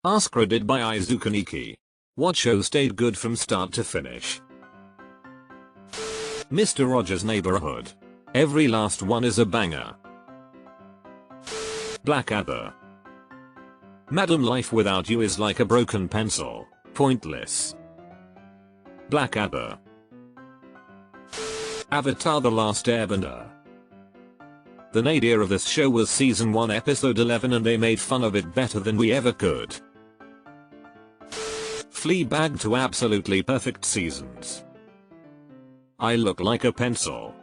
AskReddit by Izukaniki. What show stayed good from start to finish? Mr. Rogers' Neighborhood. Every last one is a banger. Blackadder. Madam, life without you is like a broken pencil. Pointless. Blackadder. Avatar: The Last Airbender. The nadir of this show was season 1 episode 11 and they made fun of it better than we ever could. Fleabag to absolutely perfect seasons. I look like a pencil.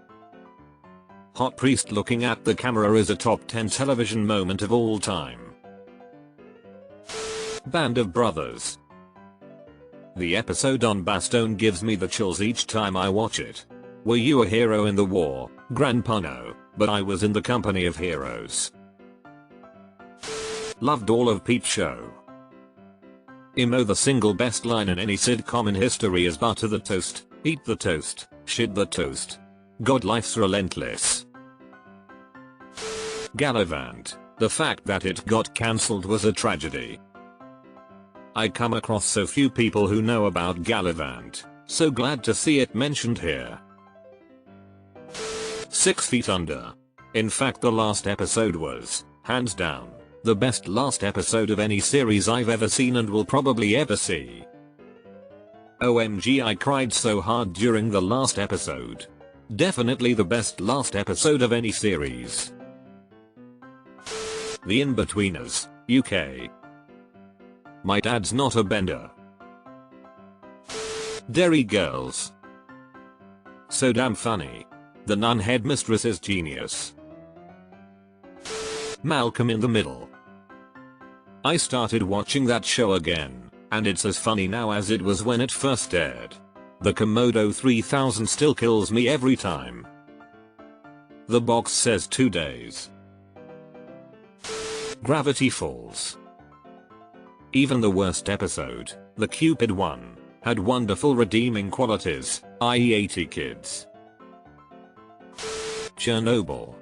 Hot priest looking at the camera is a top 10 television moment of all time. Band of Brothers. The episode on Bastogne gives me the chills each time I watch it. Were you a hero in the war, Grandpa? No, but I was in the company of heroes. Loved all of Pete's show. Imo, the single best line in any sitcom in history is butter the toast, eat the toast, shit the toast. God, life's relentless. Gallivant. The fact that it got cancelled was a tragedy. I come across so few people who know about Gallivant, so glad to see it mentioned here. 6 Feet Under. In fact, the last episode was, hands down, the best last episode of any series I've ever seen and will probably ever see. OMG, I cried so hard during the last episode. Definitely the best last episode of any series. The Inbetweeners, UK. My dad's not a bender. Derry Girls. So damn funny. The nun headmistress is genius. Malcolm in the Middle. I started watching that show again, and it's as funny now as it was when it first aired. The Komodo 3000 still kills me every time. The box says 2 days. Gravity Falls. Even the worst episode, the Cupid one, had wonderful redeeming qualities, i.e. 80 kids. Chernobyl.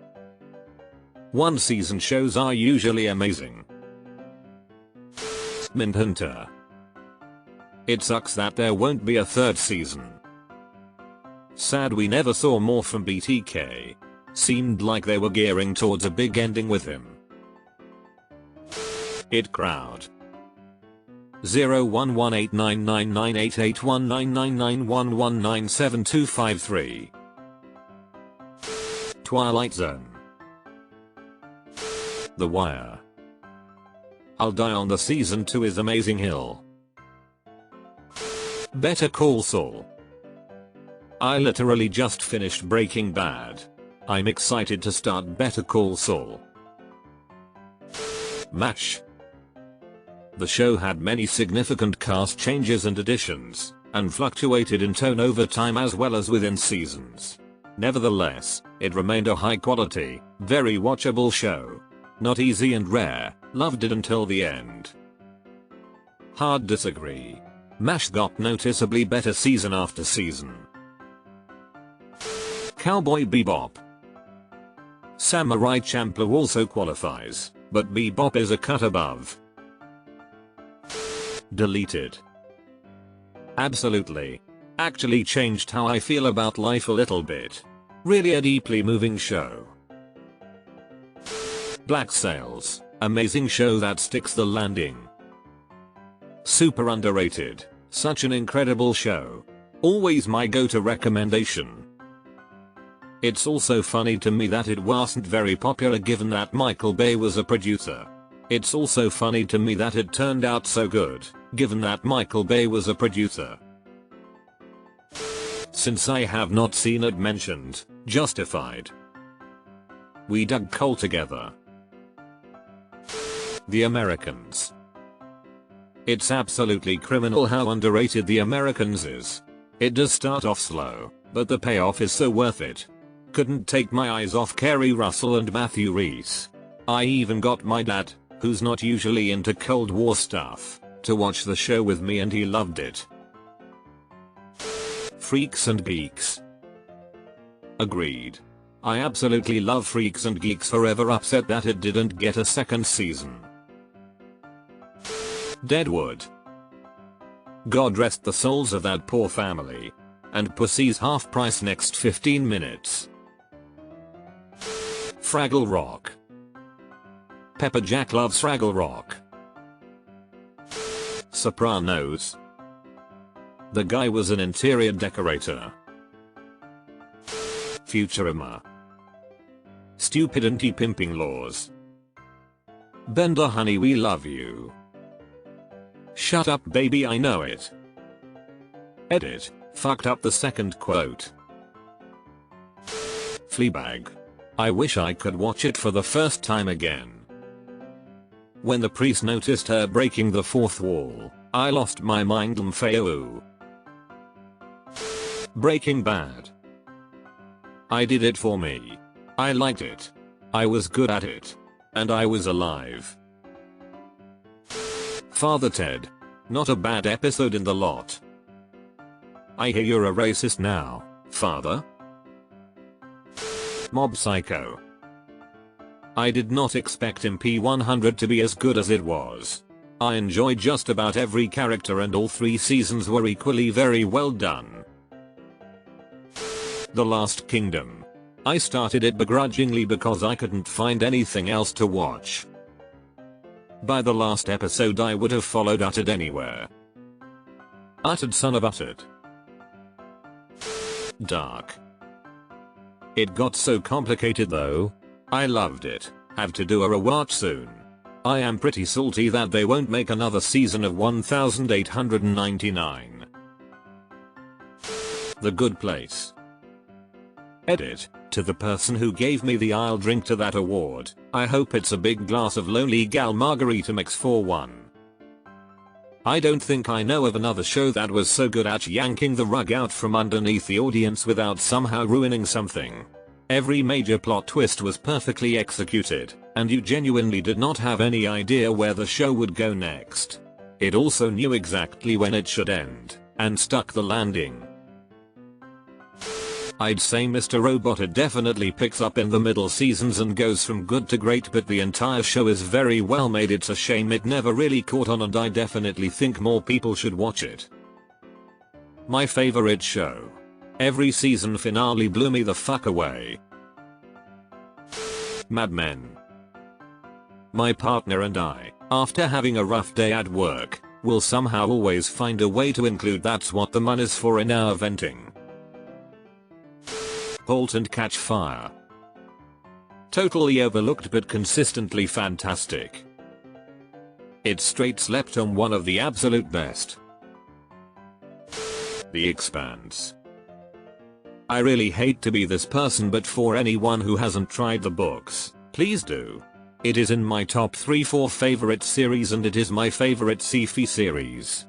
One season shows are usually amazing. Mindhunter. It sucks that there won't be a 3rd season. Sad we never saw more from BTK. Seemed like they were gearing towards a big ending with him. It Crowd. 01189988199911972253. Twilight Zone. The Wire. I'll Die on the season 2 is Amazing Hill. Better Call Saul. I literally just finished Breaking Bad. I'm excited to start Better Call Saul. MASH. The show had many significant cast changes and additions, and fluctuated in tone over time as well as within seasons. Nevertheless, it remained a high quality, very watchable show. Not easy and rare, loved it until the end. Hard disagree. MASH got noticeably better season after season. Cowboy Bebop. Samurai Champloo also qualifies, but Bebop is a cut above. Deleted. Absolutely. Actually changed how I feel about life a little bit. Really a deeply moving show. Black Sails. Amazing show that sticks the landing. Super underrated. Such an incredible show. Always my go-to recommendation. It's also funny to me that it wasn't very popular given that Michael Bay was a producer. It's also funny to me that it turned out so good, given that Michael Bay was a producer. Since I have not seen it mentioned, Justified. We dug coal together. The Americans. It's absolutely criminal how underrated The Americans is. It does start off slow, but the payoff is so worth it. Couldn't take my eyes off Kerry Russell and Matthew Rhys. I even got my dad, who's not usually into Cold War stuff, to watch the show with me and he loved it. Freaks and Geeks. Agreed. I absolutely love Freaks and Geeks, forever upset that it didn't get a 2nd season. Deadwood. God rest the souls of that poor family. And Pussy's half price next 15 minutes. Fraggle Rock. Pepper Jack loves Fraggle Rock. Sopranos. The guy was an interior decorator. Futurama. Stupid anti-pimping laws. Bender honey we love you. Shut up baby I know it. Edit. Fucked up the second quote. Fleabag. I wish I could watch it for the first time again. When the priest noticed her breaking the fourth wall, I lost my mind. Mfeu. Breaking Bad. I did it for me. I liked it. I was good at it. And I was alive. Father Ted. Not a bad episode in the lot. I hear you're a racist now, father. Mob Psycho. I did not expect MP100 to be as good as it was. I enjoyed just about every character and all 3 seasons were equally very well done. The Last Kingdom. I started it begrudgingly because I couldn't find anything else to watch. By the last episode I would have followed Uttered anywhere. Uttered son of Uttered. Dark. It got so complicated though. I loved it. Have to do a rewatch soon. I am pretty salty that they won't make another season of 1899. The Good Place. Edit. To the person who gave me the I'll drink to that award, I hope it's a big glass of Lonely Gal Margarita Mix for one. I don't think I know of another show that was so good at yanking the rug out from underneath the audience without somehow ruining something. Every major plot twist was perfectly executed, and you genuinely did not have any idea where the show would go next. It also knew exactly when it should end, and stuck the landing. I'd say Mr. Robot definitely picks up in the middle seasons and goes from good to great, but the entire show is very well made. It's a shame it never really caught on, and I definitely think more people should watch it. My favorite show. Every season finale blew me the fuck away. Mad Men. My partner and I, after having a rough day at work, will somehow always find a way to include That's What the Mun Is For in our venting. Halt and Catch Fire. Totally overlooked but consistently fantastic. It straight slept on one of the absolute best. The Expanse. I really hate to be this person, but for anyone who hasn't tried the books, please do. It is in my top 3-4 favorite series, and it is my favorite sci-fi series.